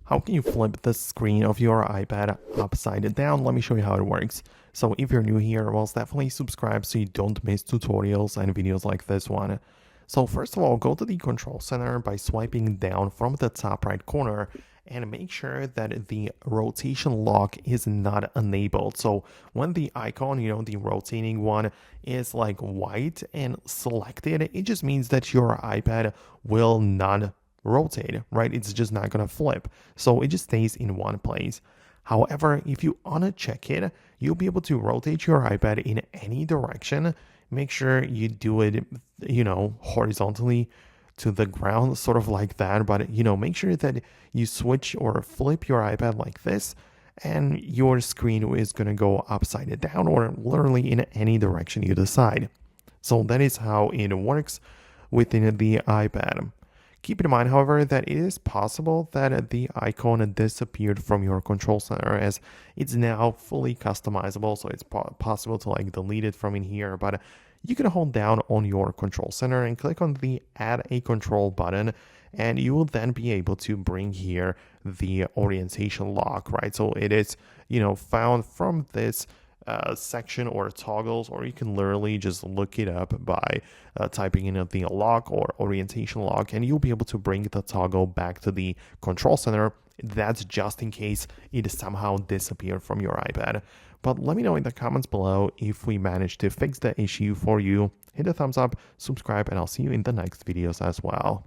How can you flip the screen of your iPad upside down? Let me show you how it works. So if you're new here, well, definitely subscribe so you don't miss tutorials and videos like this one. So first of all, go to the control center by swiping down from the top right corner and make sure that the rotation lock is not enabled. So when the icon, the rotating one is like white and selected, it just means that your iPad will not rotate, right? It's just not going to flip. So it just stays in one place. However, if you uncheck it, you'll be able to rotate your iPad in any direction. Make sure you do it, horizontally to the ground, sort of like that. But, make sure that you switch or flip your iPad like this, and your screen is going to go upside down or literally in any direction you decide. So that is how it works within the iPad. Keep in mind, however, that it is possible that the icon disappeared from your control center as it's now fully customizable, so it's possible to delete it from in here, but you can hold down on your control center and click on the add a control button, and you will then be able to bring here the orientation lock, right? So it is, found from this section or toggles, or you can literally just look it up by typing in the lock or orientation lock, and you'll be able to bring the toggle back to the control center. That's just in case it somehow disappeared from your iPad. But let me know in the comments below if we managed to fix the issue for you. Hit a thumbs up, subscribe, and I'll see you in the next videos as well.